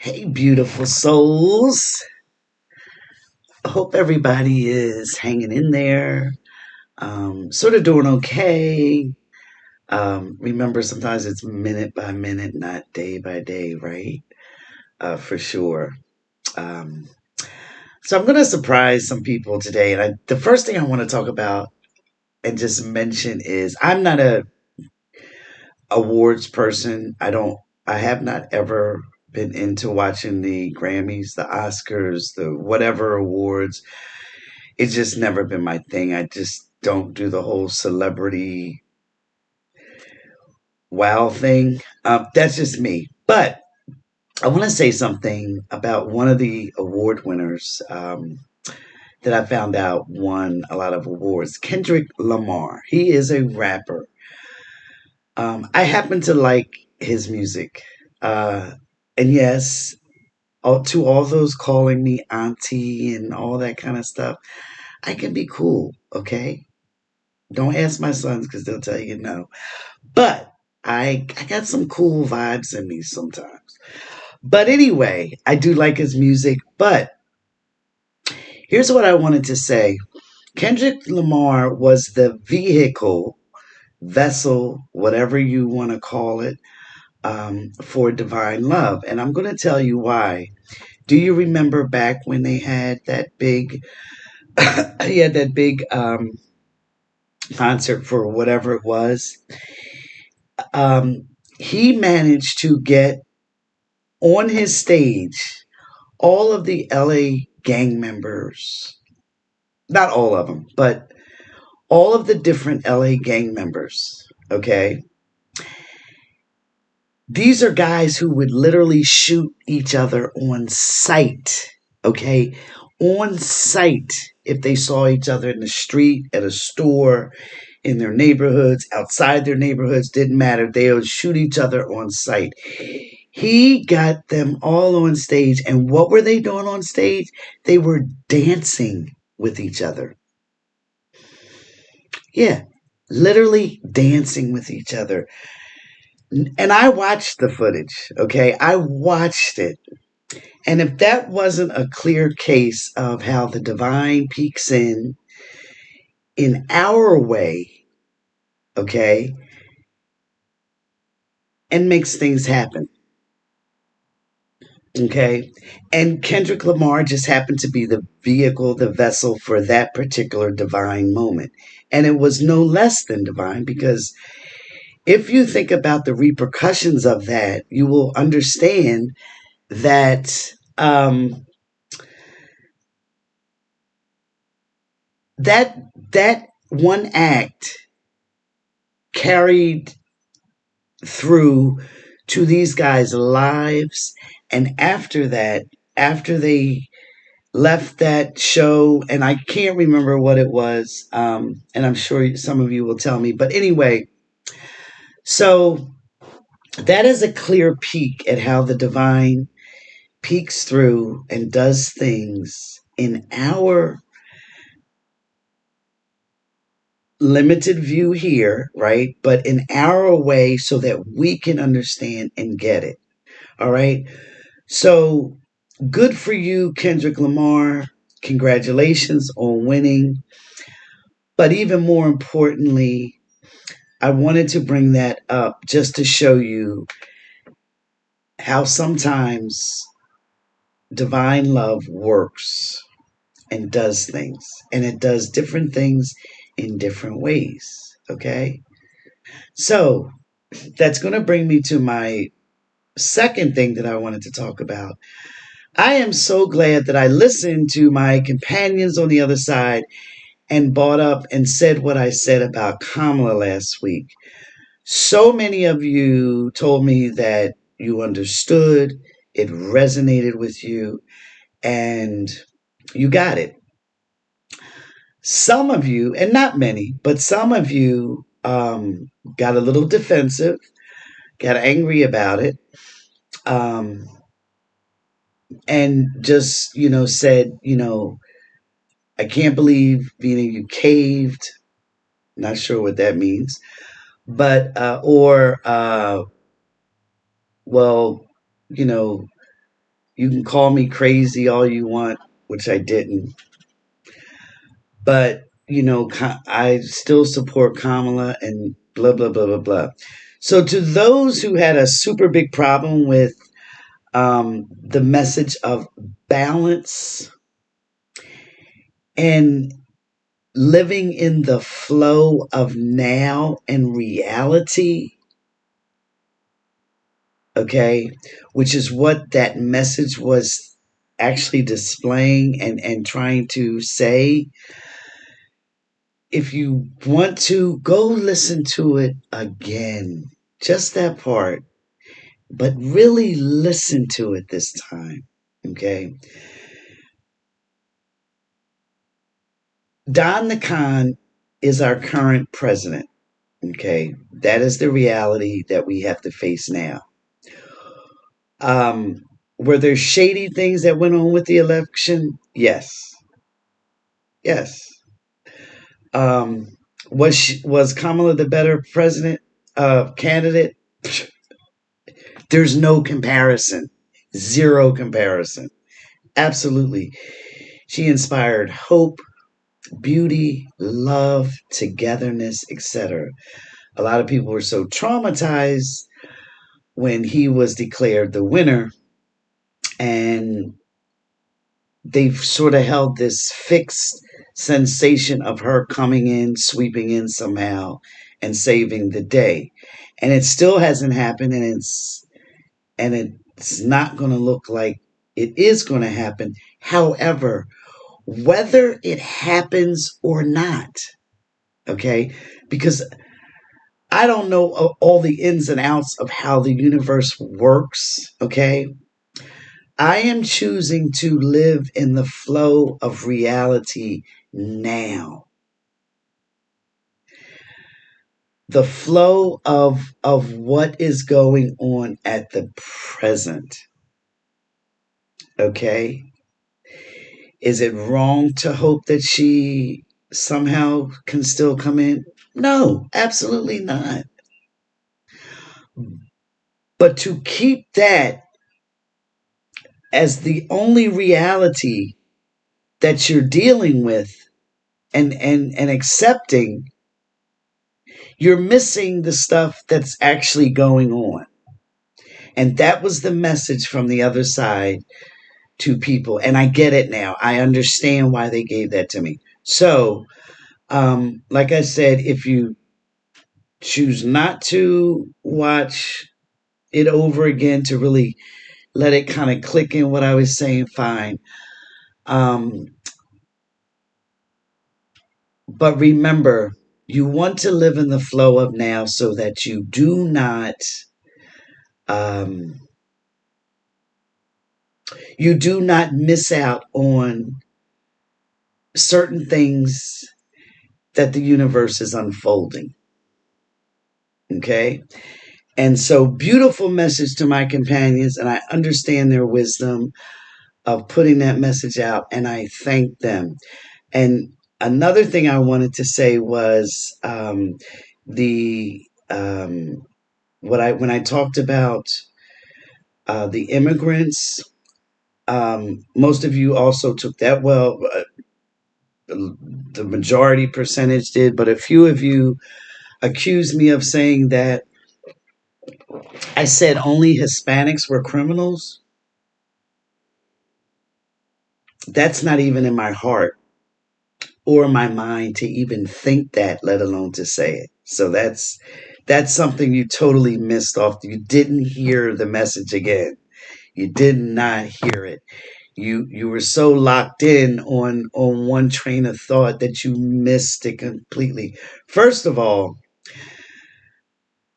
Hey, beautiful souls. I hope everybody is hanging in there, sort of doing okay. Remember, sometimes it's minute by minute, not day by day, right? For sure. Um, so I'm going to surprise some people today. And the first thing I want to talk about and just mention is I'm not a awards person. I have not ever been into watching the Grammys, the Oscars, the whatever awards. It's just never been my thing. I just don't do the whole celebrity wow thing. That's just me. But I want to say something about one of the award winners that I found out won a lot of awards. Kendrick Lamar. He is a rapper. I happen to like his music. Uh, and yes, to all those calling me auntie and all that kind of stuff, I can be cool, okay? Don't ask my sons because they'll tell you no. But I got some cool vibes in me sometimes. But anyway, I do like his music. But here's what I wanted to say. Kendrick Lamar was the vehicle, vessel, whatever you want to call it, for divine love. And I'm going to tell you why. Do you remember back when they had that big, he had that big concert for whatever it was? Um, he managed to get on his stage all of the LA gang members, not all of them, but all of the different LA gang members, okay? These are guys who would literally shoot each other on sight, okay? On sight if they saw each other in the street, at a store, in their neighborhoods, outside their neighborhoods, didn't matter. They would shoot each other on sight. He got them all on stage. And what were they doing on stage? They were dancing with each other. Yeah, literally dancing with each other. And I watched the footage, okay? I watched it. And if that wasn't a clear case of how the divine peeks in our way, okay, and makes things happen. Okay. And Kendrick Lamar just happened to be the vehicle, the vessel for that particular divine moment. And it was no less than divine because if you think about the repercussions of that, you will understand that that that one act carried through to these guys' lives. And after that, after they left that show, and I can't remember what it was, and I'm sure some of you will tell me. But anyway, so that is a clear peek at how the divine peeks through and does things in our limited view here, right? But in our way so that we can understand and get it. All right. So good for you, Kendrick Lamar. Congratulations on winning. But even more importantly, I wanted to bring that up just to show you how sometimes divine love works and does things. And it does different things in different ways. Okay. So that's going to bring me to my second thing that I wanted to talk about. I am so glad that I listened to my companions on the other side and brought up and said what I said about Kamala last week. So many of you told me that you understood, it resonated with you, and you got it. Some of you, and not many, but some of you got a little defensive, got angry about it, um, and just, said, I can't believe, you caved. Not sure what that means. But, or, well, you know, You can call me crazy all you want, which I didn't. But, I still support Kamala and blah, blah, blah, blah, blah. So, to those who had a super big problem with the message of balance and living in the flow of now and reality, okay, which is what that message was actually displaying and trying to say. If you want to, go listen to it again, just that part, but really listen to it this time, okay? Don the Khan is our current president, okay? That is the reality that we have to face now. Um, were there shady things that went on with the election? Yes. Yes. Um, was Kamala the better president candidate? There's no comparison. Zero comparison. Absolutely. She inspired hope, beauty, love, togetherness, etc. A lot of people were so traumatized when he was declared the winner, and they've sort of held this fixed sensation of her coming in, sweeping in somehow, and saving the day. And it still hasn't happened, and it's not going to look like it is going to happen. However, whether it happens or not, okay, because I don't know all the ins and outs of how the universe works, okay, I am choosing to live in the flow of reality now. The flow of what is going on at the present. Okay? Is it wrong to hope that she somehow can still come in? No, absolutely not. But to keep that as the only reality that you're dealing with and accepting, you're missing the stuff that's actually going on. And that was the message from the other side to people. And I get it now. I understand why they gave that to me. So, like I said, if you choose not to watch it over again to really let it kind of click in what I was saying, fine. Um, but remember, you want to live in the flow of now so that um, you do not miss out on certain things that the universe is unfolding. Okay? And so, beautiful message to my companions, and I understand their wisdom of putting that message out, and I thank them. And another thing I wanted to say was the when I talked about the immigrants. Most of you also took that well. The majority percentage did, but a few of you accused me of saying that I said only Hispanics were criminals. That's not even in my heart or my mind to even think that, let alone to say it. So that's something you totally missed off. You didn't hear the message again. You did not hear it. You were so locked in on one train of thought that you missed it completely. First of all,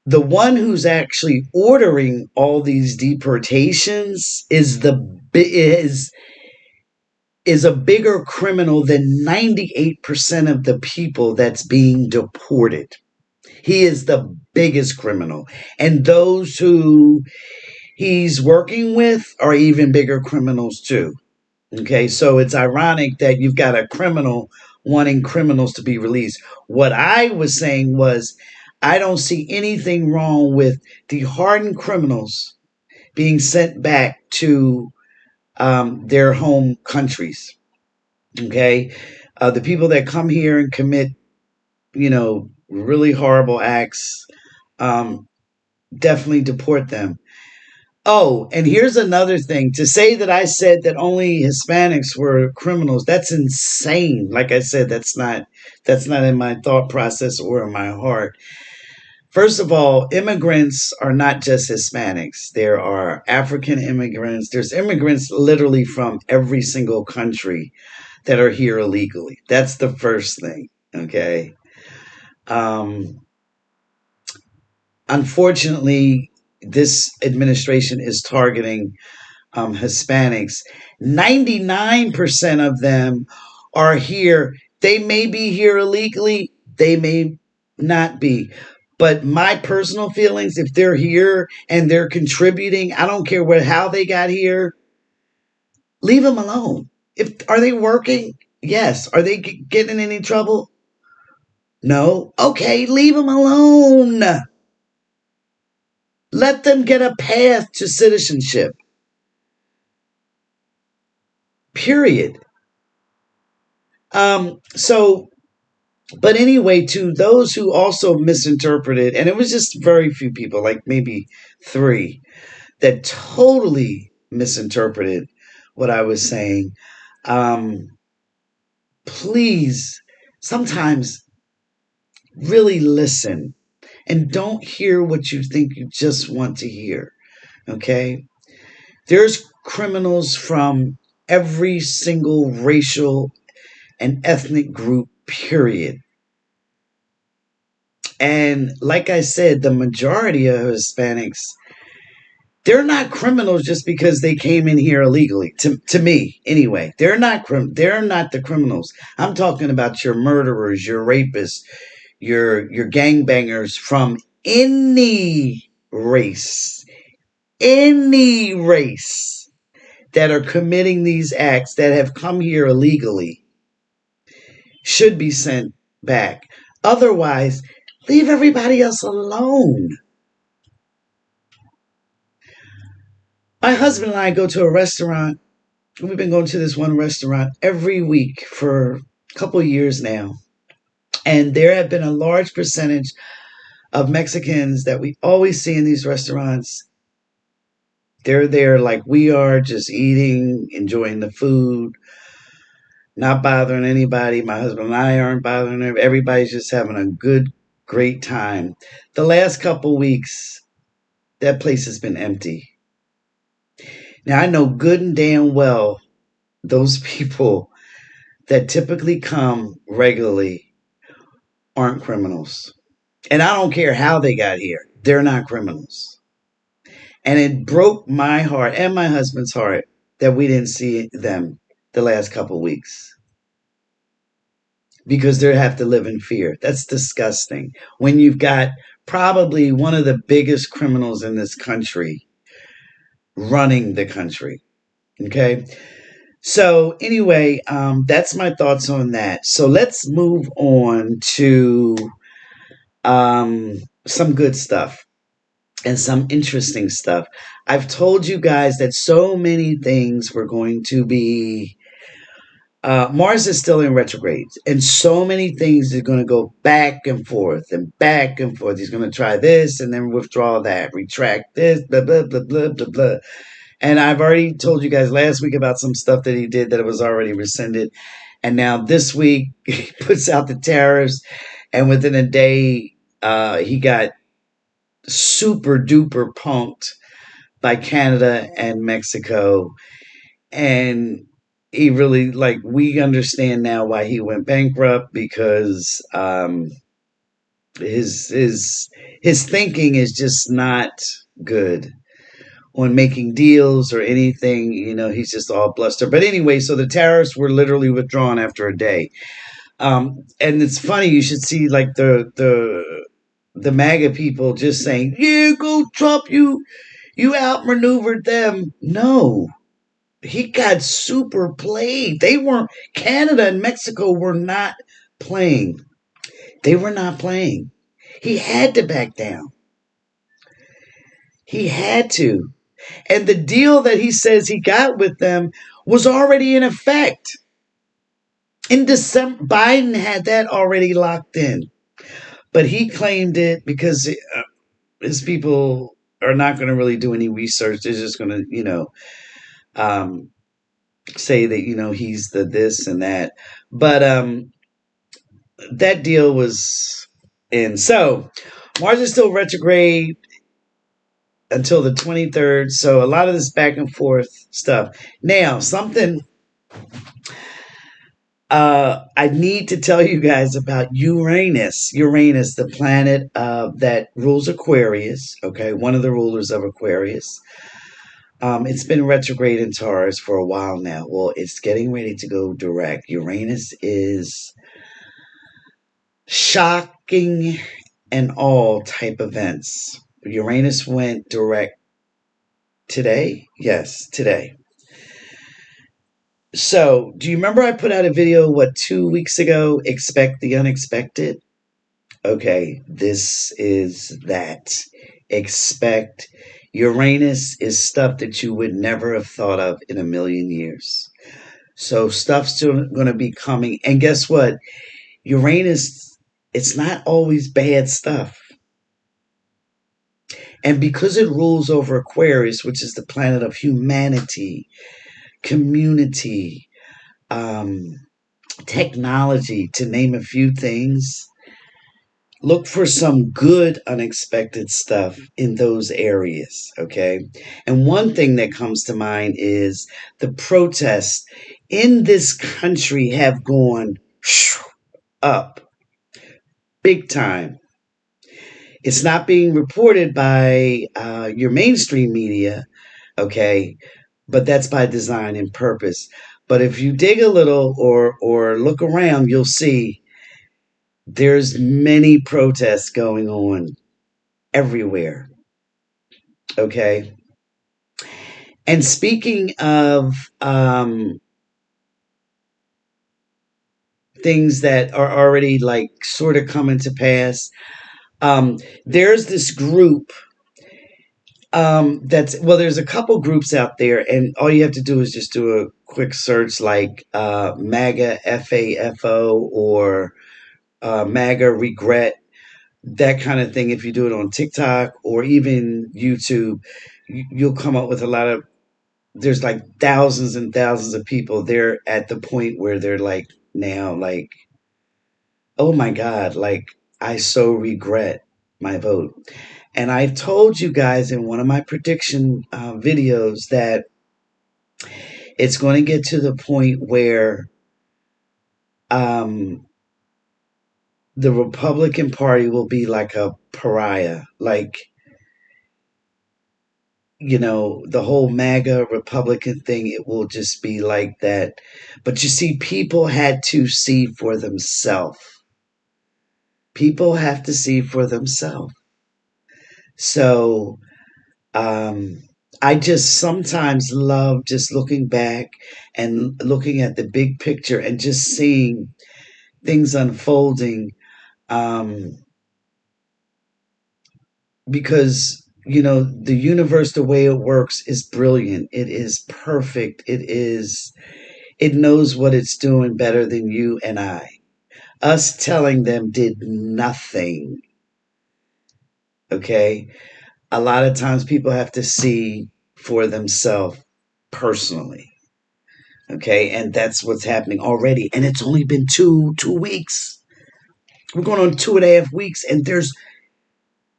the one who's actually ordering all these deportations is a bigger criminal than 98% of the people that's being deported. He is the biggest criminal. And those who he's working with are even bigger criminals too. Okay, so it's ironic that you've got a criminal wanting criminals to be released. What I was saying was, I don't see anything wrong with the hardened criminals being sent back to their home countries. Okay, the people that come here and commit, really horrible acts, um, definitely deport them. Oh, and here's another thing. To say that I said that only Hispanics were criminals, that's insane. Like I said, that's not in my thought process or in my heart. First of all, immigrants are not just Hispanics. There are African immigrants. There's immigrants literally from every single country that are here illegally. That's the first thing. Okay. Um, Unfortunately, this administration is targeting Hispanics. 99% of them are here. They may be here illegally, they may not be. But my personal feelings, if they're here and they're contributing, I don't care how they got here, leave them alone. If are they working? Yes. Are they getting in any trouble? No. Okay, leave them alone. Let them get a path to citizenship. Period. So but anyway, to those who also misinterpreted, and it was just very few people, like maybe three, that totally misinterpreted what I was saying. Um, Please, sometimes really listen and don't hear what you think you just want to hear. Okay? There's criminals from every single racial and ethnic group, period. And like I said, the majority of Hispanics, they're not criminals just because they came in here illegally. To me, anyway, they're not the criminals. I'm talking about your murderers, your rapists, your gangbangers from race, any race that are committing these acts that have come here illegally should be sent back. Otherwise, leave everybody else alone. My husband and I go to a restaurant. We've been going to this one restaurant every week for a couple of years now. And there have been a large percentage of Mexicans that we always see in these restaurants. They're there like we are, just eating, enjoying the food, not bothering anybody. My husband and I aren't bothering them. Everybody's just having a good, great time. The last couple weeks, that place has been empty. Now, I know good and damn well those people that typically come regularly aren't criminals. And I don't care how they got here, they're not criminals. And it broke my heart and my husband's heart that we didn't see them the last couple of weeks because they have to live in fear. That's disgusting. When you've got probably one of the biggest criminals in this country running the country. Okay. So anyway, that's my thoughts on that. So let's move on to some good stuff and some interesting stuff. I've told you guys that so many things were going to be. Mars is still in retrograde, and so many things are going to go back and forth and back and forth. He's going to try this and then withdraw that, retract this, blah, blah, blah, blah, blah, blah. And I've already told you guys last week about some stuff that he did that was already rescinded. And now this week, he puts out the tariffs, and within a day, he got super duper punked by Canada and Mexico. And he really, like, we understand now why he went bankrupt because his thinking is just not good on making deals or anything. He's just all bluster. But anyway, so the tariffs were literally withdrawn after a day. And it's funny, you should see like the MAGA people just saying, "Yeah, go Trump, you outmaneuvered them." No, he got super played. They weren't. Canada and Mexico were not playing. They were not playing. He had to back down. He had to. And the deal that he says he got with them was already in effect. In December, Biden had that already locked in. But he claimed it because his people are not going to really do any research. They're just going to, um, say that, he's the this and that. But that deal was in. So Mars is still retrograde until the 23rd. So a lot of this back and forth stuff. Now, something I need to tell you guys about Uranus. Uranus, the planet that rules Aquarius. Okay, one of the rulers of Aquarius. It's been retrograde in Taurus for a while now. Well, it's getting ready to go direct. Uranus is shocking and all type events. Uranus went direct today. Yes, today. So, do you remember I put out a video, 2 weeks ago? Expect the unexpected? Okay, this is that. Expect Uranus is stuff that you would never have thought of in a million years. So, stuff's going to be coming. And guess what? Uranus, it's not always bad stuff. And because it rules over Aquarius, which is the planet of humanity, community, um, technology, to name a few things, look for some good unexpected stuff in those areas. Okay. And one thing that comes to mind is the protests in this country have gone up big time. It's not being reported by your mainstream media, okay, but that's by design and purpose. But if you dig a little or look around, you'll see there's many protests going on everywhere. Okay. And speaking of things that are already like sort of coming to pass, there's this group that's well, there's a couple groups out there, and all you have to do is just do a quick search like MAGA FAFO or MAGA regret, that kind of thing. If you do it on TikTok or even YouTube, you'll come up with a lot of, there's like thousands and thousands of people. They're at the point where they're like now like, oh my God, like I so regret my vote. And I told you guys in one of my prediction videos that it's going to get to the point where um, the Republican Party will be like a pariah. Like, the whole MAGA Republican thing, it will just be like that. But you see, people had to see for themselves. People have to see for themselves. So um, I just sometimes love just looking back and looking at the big picture and just seeing things unfolding, um, because the universe, the way it works, is brilliant. It is perfect. It knows what it's doing better than you and I. Us telling them did nothing. Okay, a lot of times people have to see for themselves personally. Okay, and that's what's happening already. And it's only been two weeks. We're going on 2.5 weeks, and there's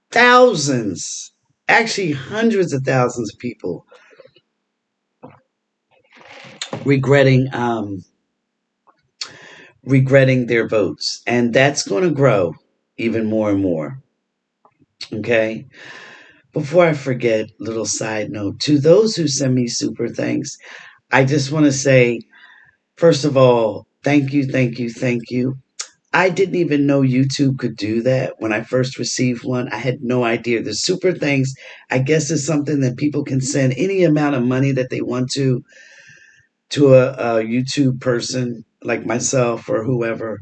thousands, actually hundreds of thousands of people regretting regretting their votes, and that's going to grow even more and more. Okay. Before I forget, little side note to those who send me super thanks, I just want to say, first of all, thank you, thank you, thank you. I didn't even know YouTube could do that when I first received one. I had no idea. The super thanks, I guess, is something that people can send any amount of money that they want to a YouTube person like myself or whoever.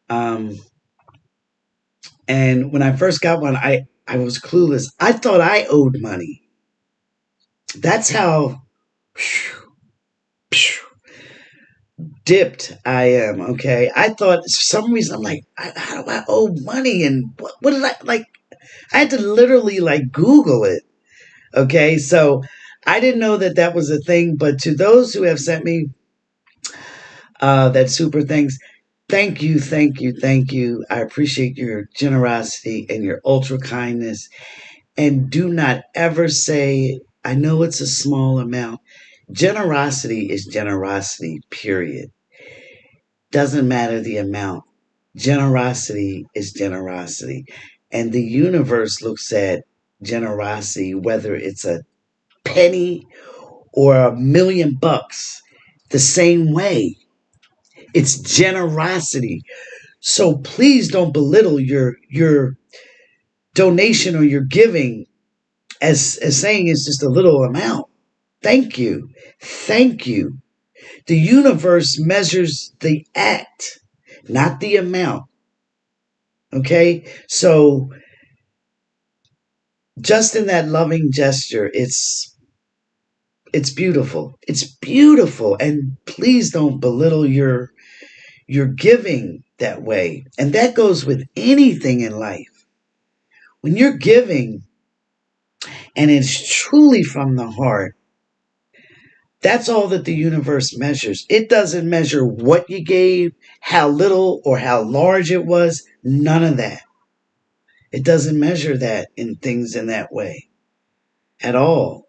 Um, and when I first got one, I was clueless. I thought I owed money. That's how dipped I am. Okay, I thought for some reason I'm like, how do I owe money and what did I like? I had to literally like Google it. Okay, so I didn't know that that was a thing. But to those who have sent me that super things, thank you, thank you, thank you. I appreciate your generosity and your ultra kindness. And do not ever say, I know it's a small amount. Generosity is generosity, period. Doesn't matter the amount. Generosity is generosity. And the universe looks at generosity, whether it's a penny or $1 million, the same way. It's generosity. So please don't belittle your donation or your giving as saying it's just a little amount. Thank you. Thank you. The universe measures the act, not the amount. Okay? So just in that loving gesture, it's beautiful. It's beautiful. And please don't belittle your giving that way. And that goes with anything in life. When you're giving and it's truly from the heart, that's all that the universe measures. It doesn't measure what you gave, how little or how large it was. None of that. It doesn't measure that in things in that way at all.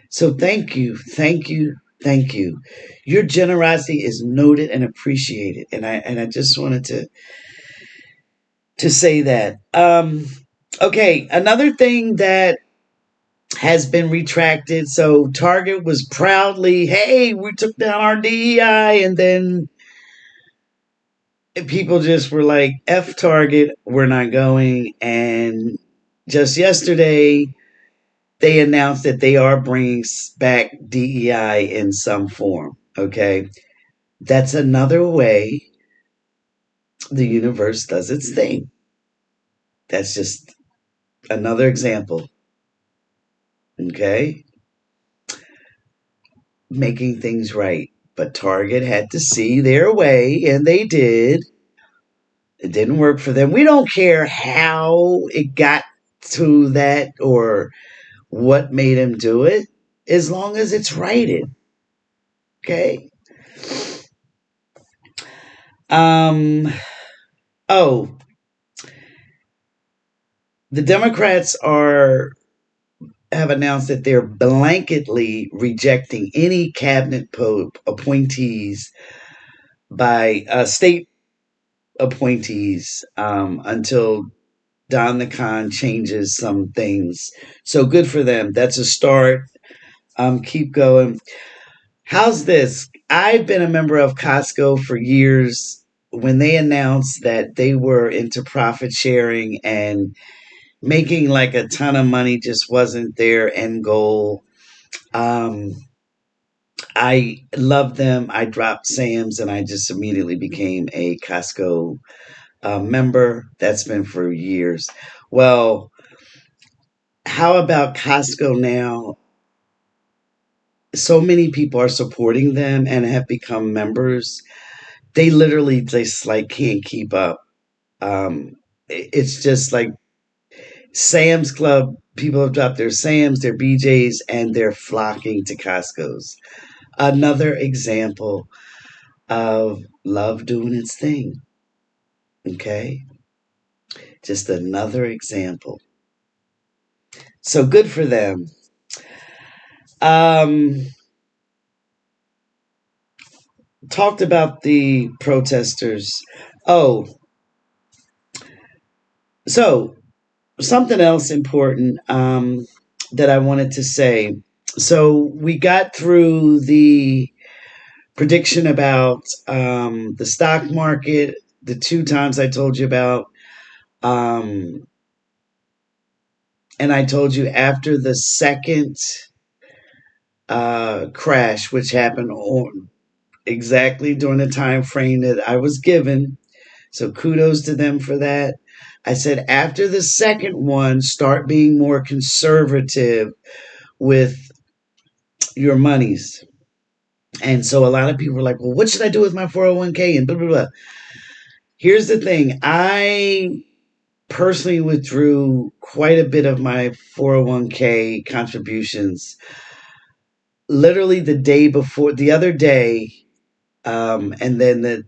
So thank you, thank you, thank you. Your generosity is noted and appreciated, and I just wanted to say that. Okay, another thing that has been retracted. So Target was proudly, hey, we took down our DEI, and then people just were like, F Target, we're not going. And just yesterday, they announced that they are bringing back DEI in some form. Okay. That's another way the universe does its thing. That's just another example. Okay. Making things right. But Target had to see their way, and they did. It didn't work for them. We don't care how it got to that or what made him do it, as long as it's righted. Okay. Um. Oh, the Democrats are have announced that they're blanketly rejecting any cabinet appointees by state appointees until Don the Con changes some things. So good for them. That's a start. Keep going. How's this? I've been a member of Costco for years. When they announced that they were into profit sharing and making like a ton of money just wasn't their end goal. Um, I loved them. I dropped Sam's and I just immediately became a Costco member. That's been for years. Well, how about Costco now? So many people are supporting them and have become members. They literally just like can't keep up. It's just like Sam's Club. People have dropped their Sam's, their BJ's, and they're flocking to Costco's. Another example of love doing its thing. Okay, just another example. So good for them. Um, Talked about the protesters. Oh, so something else important that I wanted to say. So we got through the prediction about the stock market, the two times I told you about, um, and I told you after the second crash, which happened on exactly during the time frame that I was given. So kudos to them for that. I said after the second one, start being more conservative with your monies. And so a lot of people are like, well, what should I do with my 401k and blah, blah, blah. Here's the thing. I personally withdrew quite a bit of my 401k contributions literally the day before, the other day, and then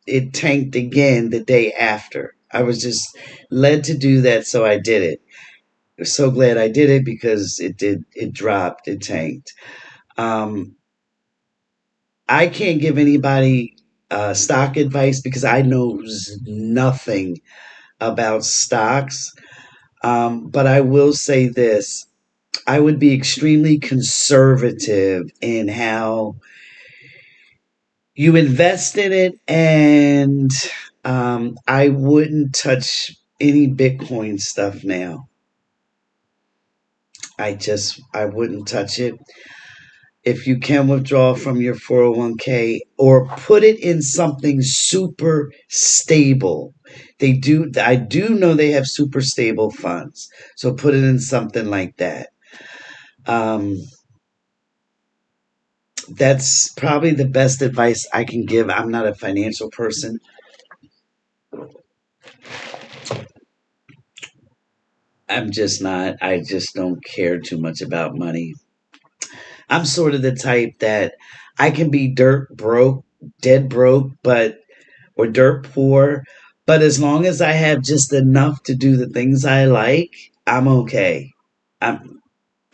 it tanked again the day after. I was just led to do that, so I did it. I'm so glad I did it because it dropped, it tanked. Um, I can't give anybody stock advice because I know nothing about stocks. But I will say this: I would be extremely conservative in how you invest in it, and I wouldn't touch any Bitcoin stuff now. I wouldn't touch it. If you can withdraw from your 401k or put it in something super stable. I do know they have super stable funds. So put it in something like that. Um, that's probably the best advice I can give. I'm not a financial person. I'm just not. I just don't care too much about money. I'm sort of the type that I can be dirt broke, dead broke, but or dirt poor, but as long as I have just enough to do the things I like, I'm okay. I'm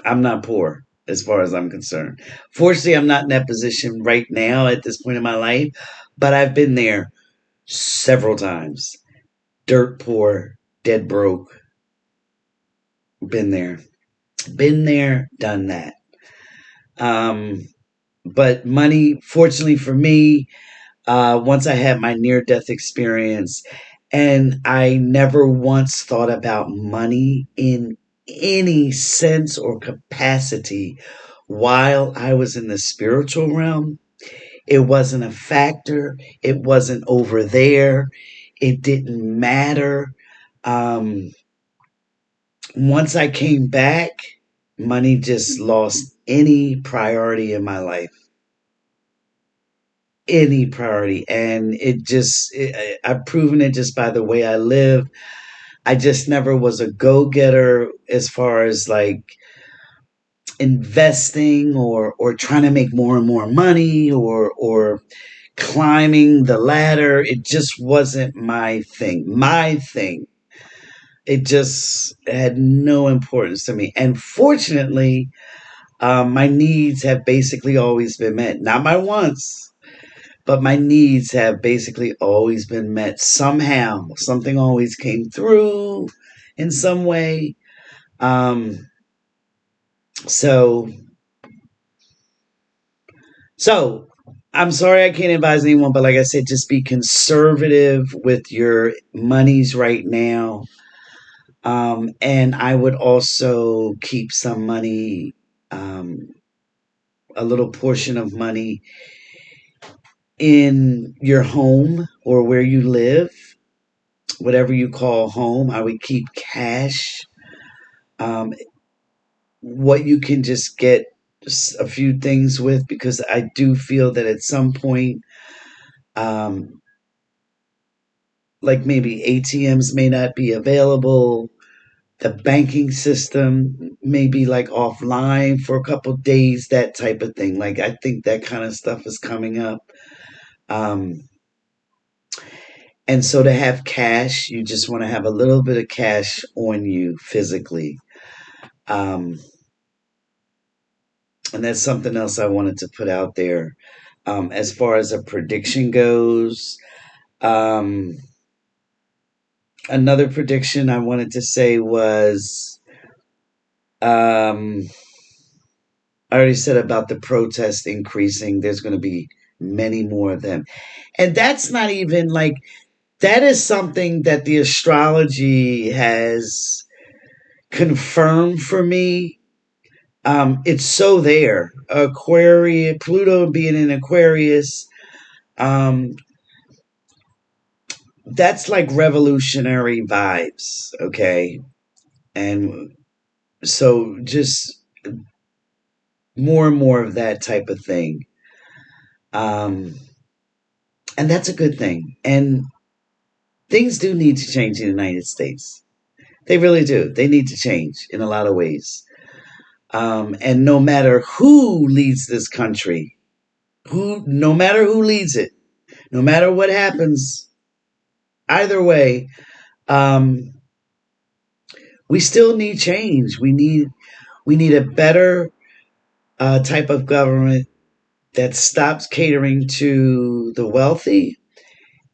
I'm not poor as far as I'm concerned. Fortunately, I'm not in that position right now at this point in my life, but I've been there several times. Dirt poor, dead broke, been there. Been there, done that. Um but money, fortunately for me, once I had my near death experience, and I never once thought about money in any sense or capacity while I was in the spiritual realm. It wasn't a factor, it wasn't over there, it didn't matter. Um, Once I came back, money just lost any priority in my life. Any priority, and I've proven it just by the way I live. I just never was a go-getter as far as like investing or trying to make more and more money or climbing the ladder. It just wasn't my thing. It just had no importance to me, and fortunately, my needs have basically always been met. Not my wants, but my needs have basically always been met somehow. Something always came through in some way. Um, so, so I'm sorry I can't advise anyone, but like I said, just be conservative with your monies right now. And I would also keep some money, um, a little portion of money in your home or where you live, whatever you call home. I would keep cash, um, what you can just get a few things with, because I do feel that at some point, um, like maybe ATMs may not be available. The banking system may be like offline for a couple days, that type of thing. Like I think that kind of stuff is coming up. Um, and so to have cash, you just want to have a little bit of cash on you physically. Um, and that's something else I wanted to put out there. As far as a prediction goes, um, another prediction I wanted to say was, um, I already said about the protests increasing. There's going to be many more of them. And that's not even like, that is something that the astrology has confirmed for me. It's so there. Aquarius, Pluto being in Aquarius, um, that's like revolutionary vibes, okay? And so just more and more of that type of thing. Um, and that's a good thing. And things do need to change in the United States. They really do. They need to change in a lot of ways. And no matter who leads this country, no matter who leads it, no matter what happens, either way, um, we still need change. We need a better type of government that stops catering to the wealthy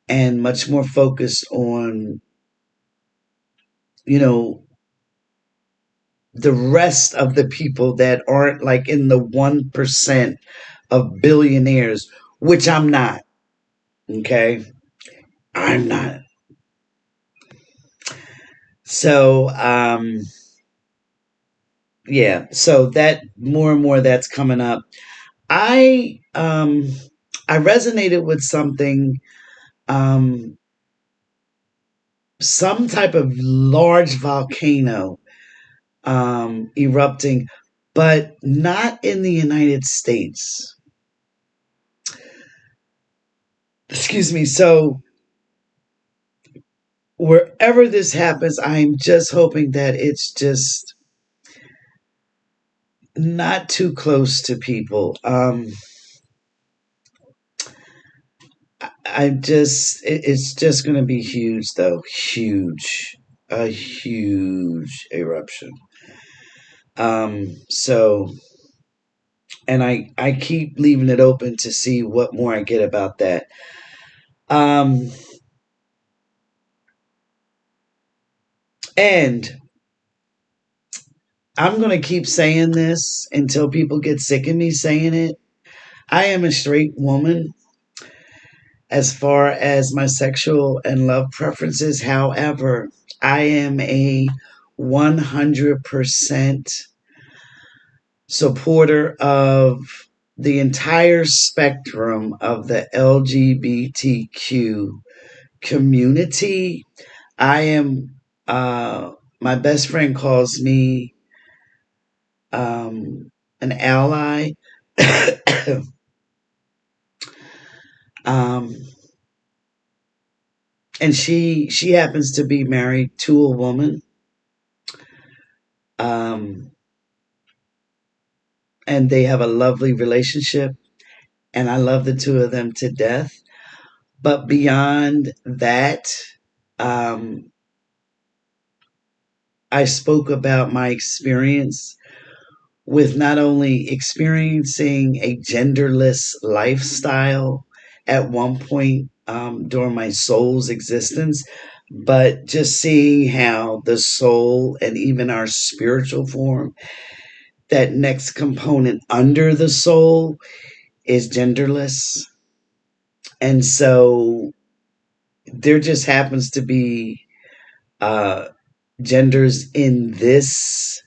and much more focused on, you know, the rest of the people that aren't like in the 1% of billionaires, which I'm not. Okay. I'm not. So, yeah. So that more and more that's coming up. I resonated with something, um, some type of large volcano erupting, but not in the United States. Excuse me. So wherever this happens, I'm just hoping that it's just not too close to people. It's just going to be huge, though. Huge. A huge eruption. So, and I keep leaving it open to see what more I get about that. Um, and I'm going to keep saying this until people get sick of me saying it. I am a straight woman as far as my sexual and love preferences. However, I am a 100% supporter of the entire spectrum of the LGBTQ community. I am, my best friend calls me an ally. um, and she happens to be married to a woman. Um, and they have a lovely relationship, and I love the two of them to death. But beyond that, um, I spoke about my experience with not only experiencing a genderless lifestyle at one point during my soul's existence, but just seeing how the soul and even our spiritual form, that next component under the soul, is genderless. And so there just happens to be uh, genders in this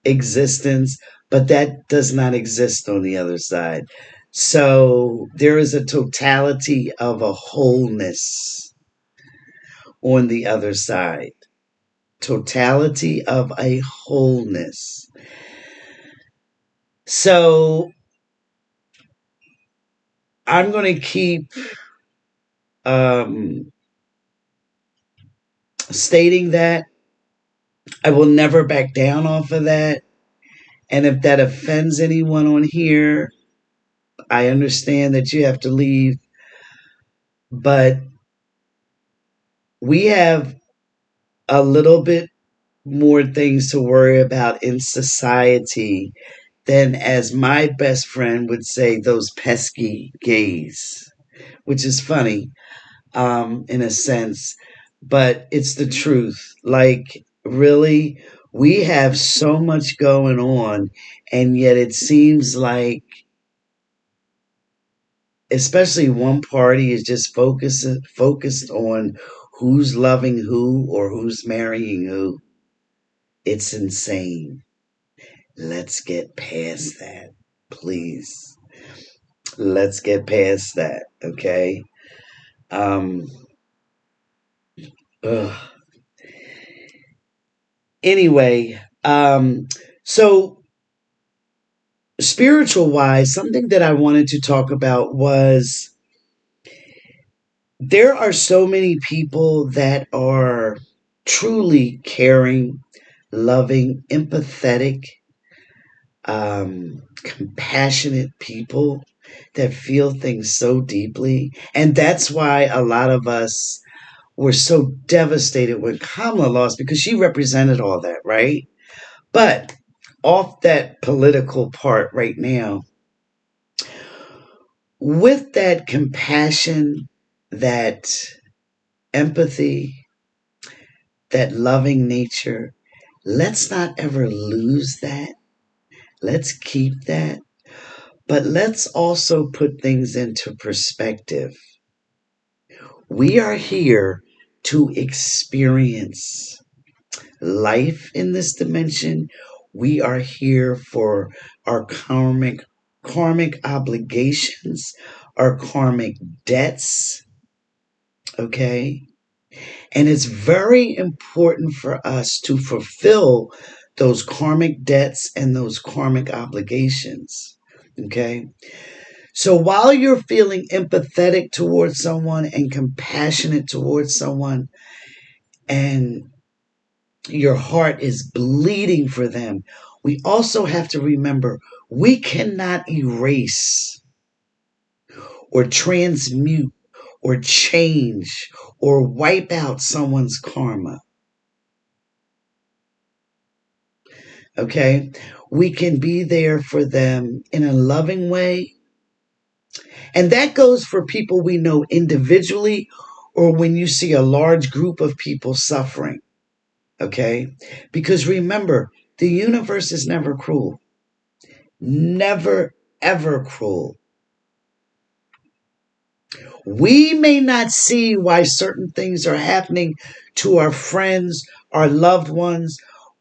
existence, but that does not exist on the other side. So there is a totality of a wholeness on the other side. Totality of a wholeness. So I'm going to keep um, stating that. I will never back down off of that. And if that offends anyone on here, I understand that you have to leave. But we have a little bit more things to worry about in society than, as my best friend would say, those pesky gays, which is funny in a sense, but it's the truth. Like, really, we have so much going on, and yet it seems like, especially one party is just focused on who's loving who or who's marrying who. It's insane. Let's get past that, please. Let's get past that, okay? Um, ugh. Anyway, so spiritual wise, something that I wanted to talk about was there are so many people that are truly caring, loving, empathetic, compassionate people that feel things so deeply. And that's why a lot of us were so devastated when Kamala lost because she represented all that, right? But off that political part right now, with that compassion, that empathy, that loving nature, let's not ever lose that. Let's keep that. But let's also put things into perspective. We are here to experience life in this dimension. We are here for our karmic obligations, our karmic debts, okay? And it's very important for us to fulfill those karmic debts and those karmic obligations, okay? So while you're feeling empathetic towards someone and compassionate towards someone, and your heart is bleeding for them, we also have to remember we cannot erase or transmute or change or wipe out someone's karma. Okay? We can be there for them in a loving way. And that goes for people we know individually or when you see a large group of people suffering. Okay? Because remember, the universe is never cruel. Never, ever cruel. We may not see why certain things are happening to our friends, our loved ones,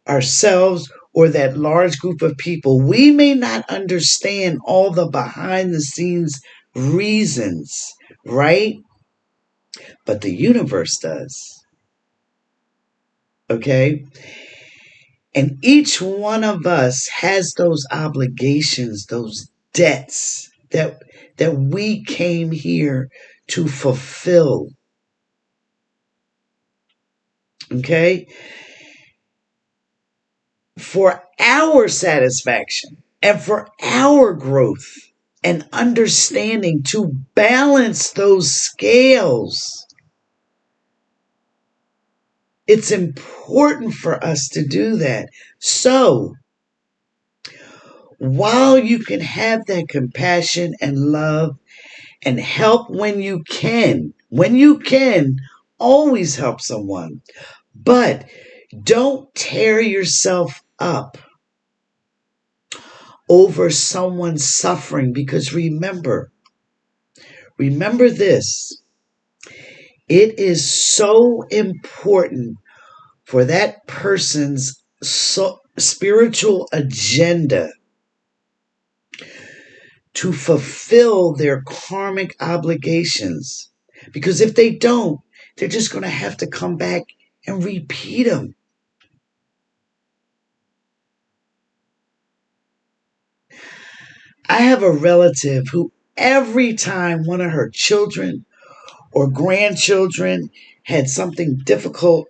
ourselves, or that large group of people. We may not understand all the behind the scenes reasons, right? But the universe does. Okay? And each one of us has those obligations, those debts that we came here to fulfill. Okay? For our satisfaction and for our growth and understanding to balance those scales. It's important for us to do that. So, while you can have that compassion and love and help when you can, always help someone. But don't tear yourself up over someone's suffering because remember this. It is so important for that person's spiritual agenda to fulfill their karmic obligations. Because if they don't, they're just going to have to come back and repeat them. I have a relative who every time one of her children or grandchildren had something difficult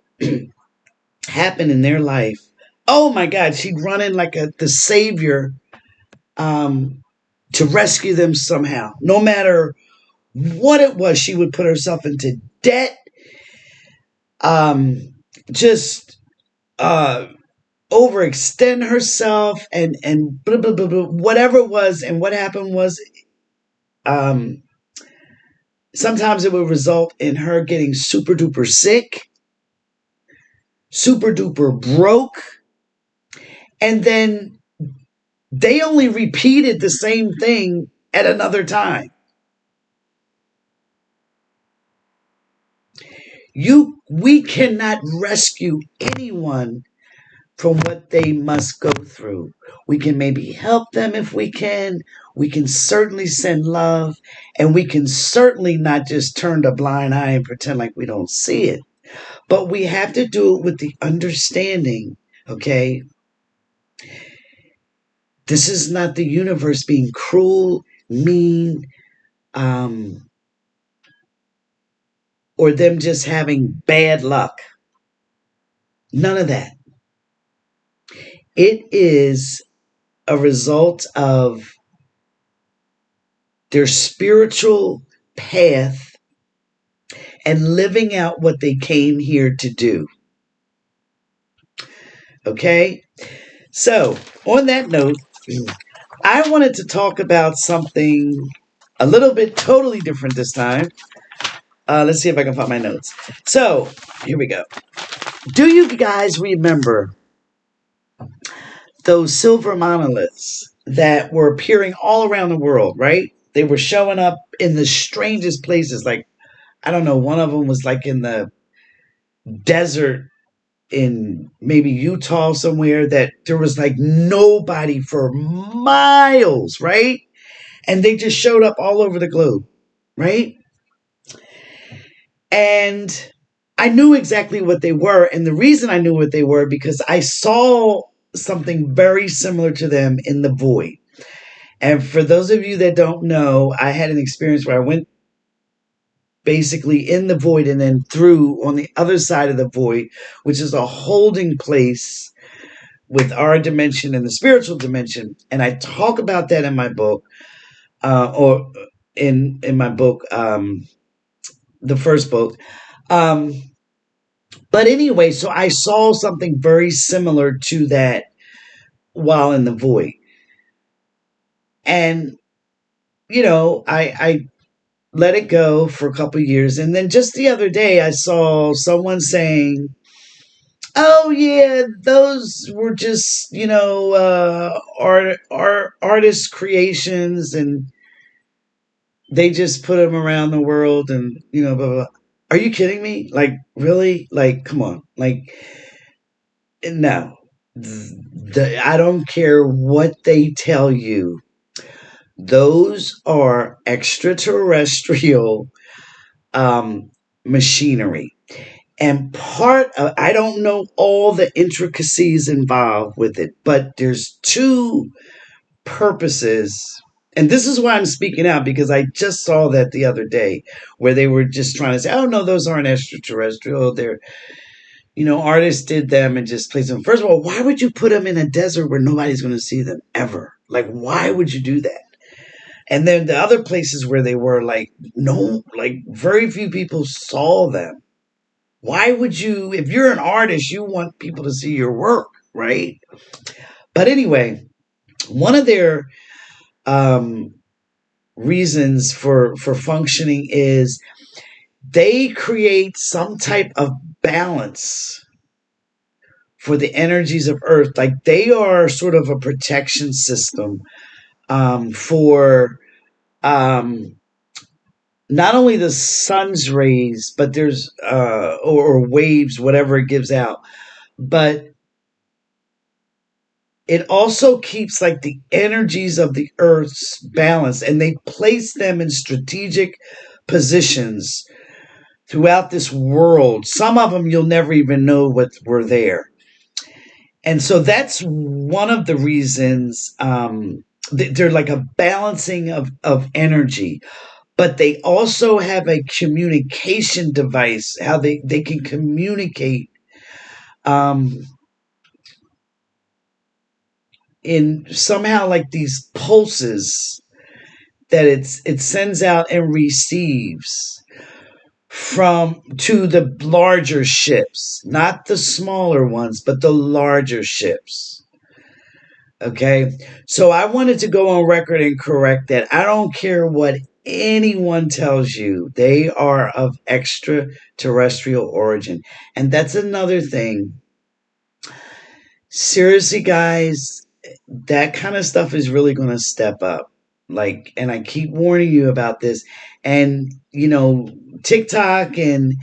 happen in their life, oh my God, she'd run in like the savior to rescue them somehow. No matter what it was, she would put herself into debt, just overextend herself and blah, blah, blah, blah, whatever it was. And what happened was um, sometimes it would result in her getting super duper sick, super duper broke, and then they only repeated the same thing at another time. We cannot rescue anyone from what they must go through. We can maybe help them if we can. We can certainly send love, and we can certainly not just turn a blind eye and pretend like we don't see it. But we have to do it with the understanding, okay, This is not the universe being cruel, mean, um, or them just having bad luck. None of that. It is a result of their spiritual path and living out what they came here to do. Okay? So, on that note, I wanted to talk about something a little bit totally different this time. Let's see if I can find my notes. So, here we go. Do you guys remember those silver monoliths that were appearing all around the world, right? They were showing up in the strangest places. Like, I don't know, one of them was like in the desert in maybe Utah somewhere, that there was like nobody for miles, right? And they just showed up all over the globe, right? And I knew exactly what they were. And the reason I knew what they were, because I saw something very similar to them in the void. And for those of you that don't know, I had an experience where I went basically in the void and then through on the other side of the void, which is a holding place with our dimension and the spiritual dimension. And I talk about that in my book, or in my book, the first book. Um, but anyway, so I saw something very similar to that while in the void. And, I let it go for a couple of years. And then just the other day, I saw someone saying, "Oh yeah, those were just artist creations, and they just put them around the world, and blah, blah, blah." Are you kidding me? Like, really? Like, come on. Like, no. I don't care what they tell you. Those are extraterrestrial machinery. And part of, I don't know all the intricacies involved with it, but there's two purposes. And this is why I'm speaking out, because I just saw that the other day where they were just trying to say, "Oh no, those aren't extraterrestrial. They're, artists did them and just placed them." First of all, why would you put them in a desert where nobody's going to see them ever? Like, why would you do that? And then the other places where they were, like, no, like very few people saw them. Why would you, if you're an artist, you want people to see your work, right? But anyway, one of their um, reasons for functioning is they create some type of balance for the energies of Earth. Like, they are sort of a protection system for um, not only the sun's rays, but there's or waves, whatever it gives out, but it also keeps like the energies of the earth's balance, and they place them in strategic positions throughout this world. Some of them you'll never even know what were there. And so that's one of the reasons they're like a balancing of energy. But they also have a communication device, how they can communicate um, in somehow like these pulses that it sends out and receives from to the larger ships, not the smaller ones, but the larger ships. Okay, so I wanted to go on record and correct that. I don't care what anyone tells you, they are of extraterrestrial origin. And that's another thing. Seriously, guys, that kind of stuff is really going to step up. Like, and I keep warning you about this. And, TikTok and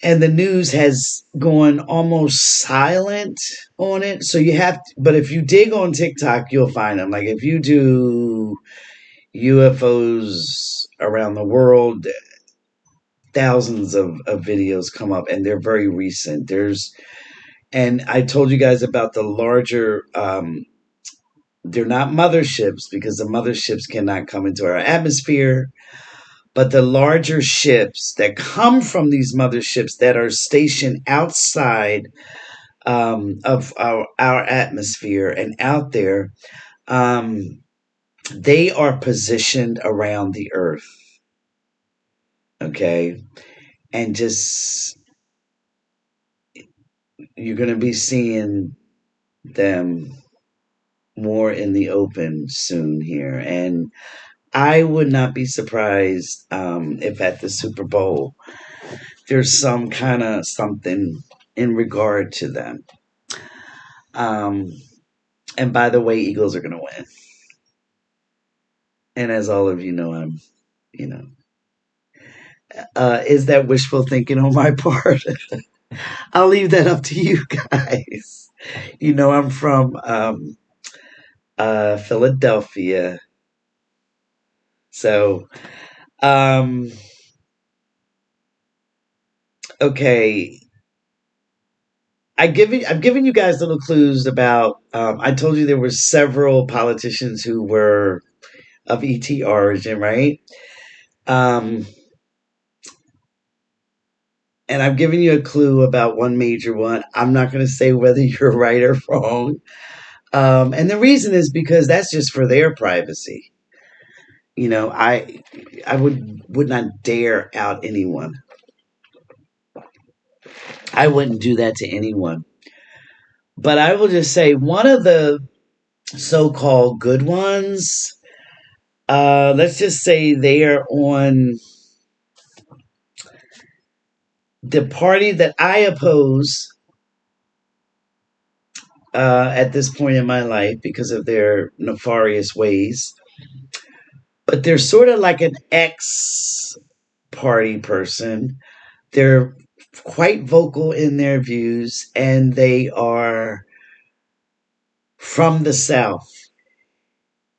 the news has gone almost silent on it. So you have to, but if you dig on TikTok, you'll find them. Like, if you do UFOs around the world, thousands of videos come up, and they're very recent. And I told you guys about the larger They're not motherships because the motherships cannot come into our atmosphere, but the larger ships that come from these motherships that are stationed outside of our atmosphere and out there, um, they are positioned around the earth. Okay. And just, you're going to be seeing them more in the open soon here. And I would not be surprised if at the Super Bowl there's some kind of something in regard to them. Um, and by the way, Eagles are going to win. And as all of you know, you know, is that wishful thinking on my part? I'll leave that up to you guys. You know, I'm from Philadelphia. So, um, okay. I'm giving you guys little clues about. I told you there were several politicians who were of ET origin, right? Um, and I'm giving you a clue about one major one. I'm not going to say whether you're right or wrong. And the reason is because that's just for their privacy. You know, I would not dare out anyone. I wouldn't do that to anyone. But I will just say one of the so-called good ones. Let's just say they are on the party that I oppose at this point in my life because of their nefarious ways. But they're sort of like an ex party person. They're quite vocal in their views, and they are from the South,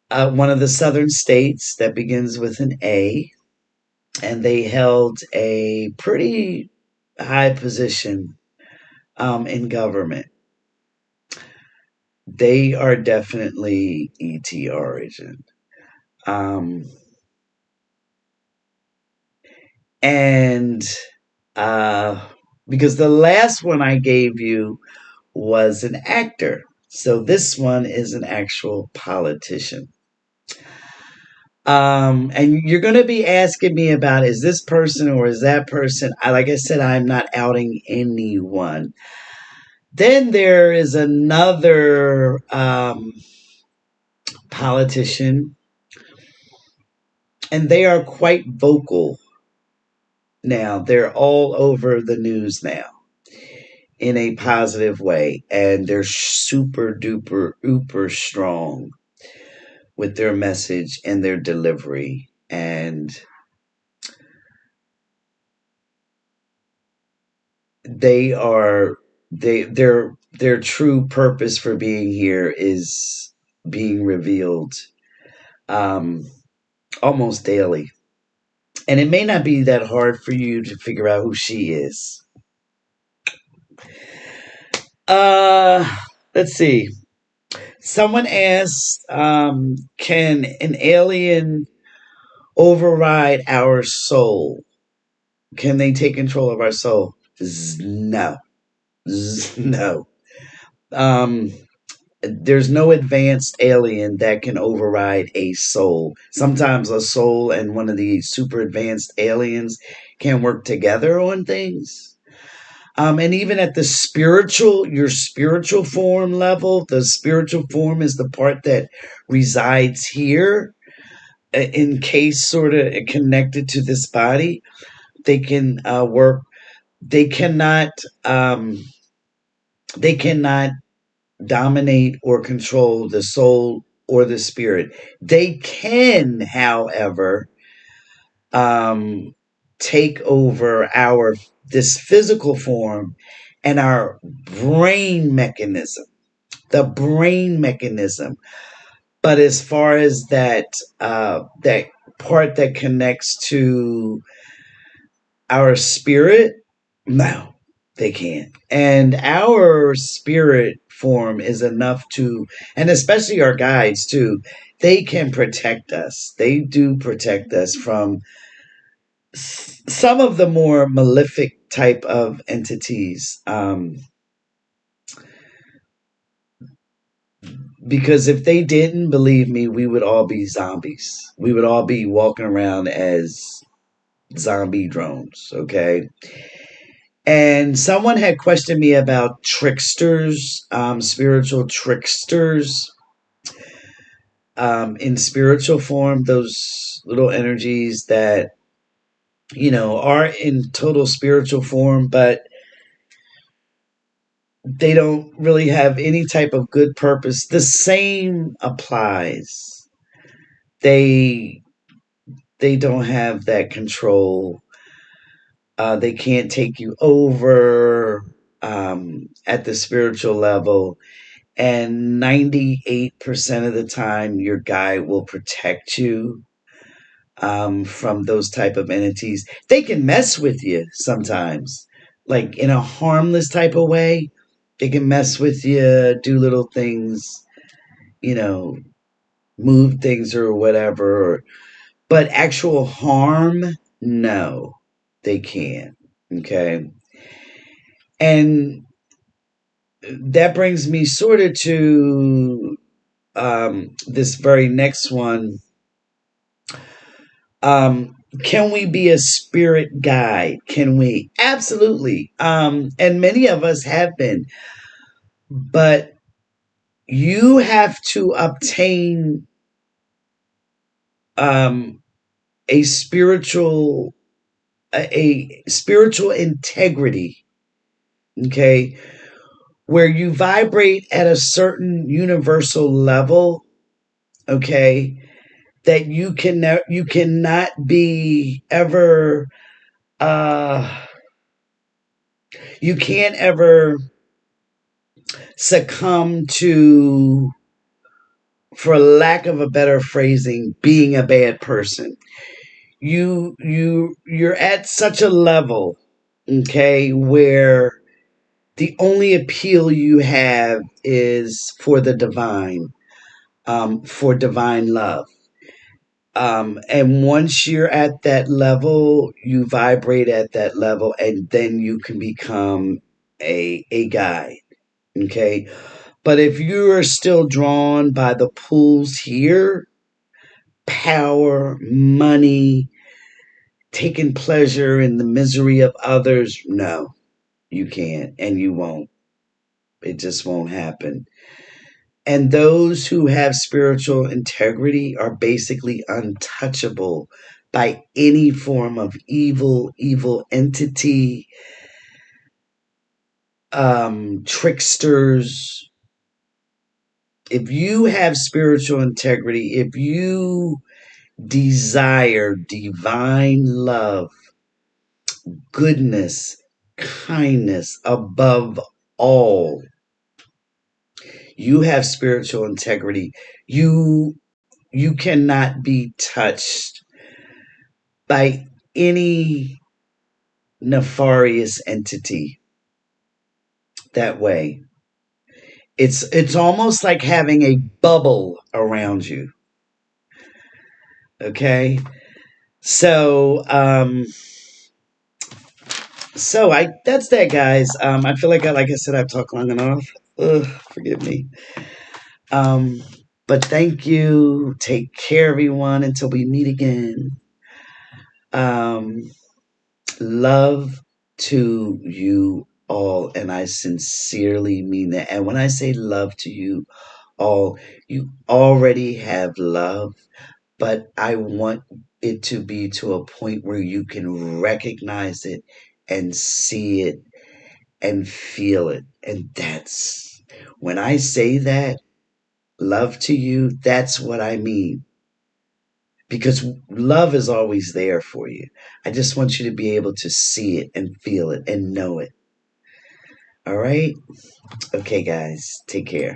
one of the southern states that begins with an A, and they held a pretty high position in government. They are definitely ET origin. Um, and uh, because the last one I gave you was an actor. So this one is an actual politician. And you're going to be asking me about is this person or is that person? Like I said, I'm not outing anyone. Then there is another politician, and they are quite vocal now. They're all over the news now in a positive way, and they're super duper uber strong with their message and their delivery. And they are their true purpose for being here is being revealed um, almost daily. And it may not be that hard for you to figure out who she is. Uh, let's see. Someone asked, can an alien override our soul? Can they take control of our soul? No. No. Um, there's no advanced alien that can override a soul. Sometimes a soul and one of the super advanced aliens can work together on things. And even at the spiritual, your spiritual form level, the spiritual form is the part that resides here in case sort of connected to this body. They can work. They cannot. They cannot dominate or control the soul or the spirit. They can, however, um, take over our this physical form and our brain mechanism, the brain mechanism. But as far as that part that connects to our spirit, no. They can't. And our spirit form is enough to, and especially our guides too, they can protect us. They do protect us from some of the more malefic type of entities. Because if they didn't, believe me, we would all be zombies. We would all be walking around as zombie drones, okay? And someone had questioned me about tricksters, spiritual tricksters, in spiritual form, those little energies that, are in total spiritual form, but they don't really have any type of good purpose. The same applies. They they don't have that control. They can't take you over at the spiritual level. And 98% of the time, your guide will protect you from those type of entities. They can mess with you sometimes, like in a harmless type of way. They can mess with you, do little things, you know, move things or whatever. But actual harm, no, they can't. Okay. And that brings me sort of to this very next one. Can we be a spirit guide? Can we? Absolutely. And many of us have been, but you have to obtain um, a spiritual a spiritual integrity. Okay, where you vibrate at a certain universal level. Okay, that you cannot be ever uh you can't ever succumb to, for lack of a better phrasing, being a bad person. You're at such a level, okay, where the only appeal you have is for the divine, for divine love. And once you're at that level, you vibrate at that level, and then you can become a guide. Okay. But if you are still drawn by the pulls here, power, money, taking pleasure in the misery of others, no, you can't and you won't. It just won't happen. And those who have spiritual integrity are basically untouchable by any form of evil entity, tricksters. If you have spiritual integrity, if you desire divine love, goodness, kindness above all, you have spiritual integrity. You cannot be touched by any nefarious entity that way. It's almost like having a bubble around you. Okay? So I that's that, guys. I feel like I said, I've talked long enough. Ugh, forgive me. Um but thank you. Take care, everyone, until we meet again. Um Love to you all, and I sincerely mean that. And when I say love to you all, you already have love, but I want it to be to a point where you can recognize it and see it and feel it. And that's when I say that, love to you, that's what I mean. Because love is always there for you. I just want you to be able to see it and feel it and know it. All right? Okay, guys, take care.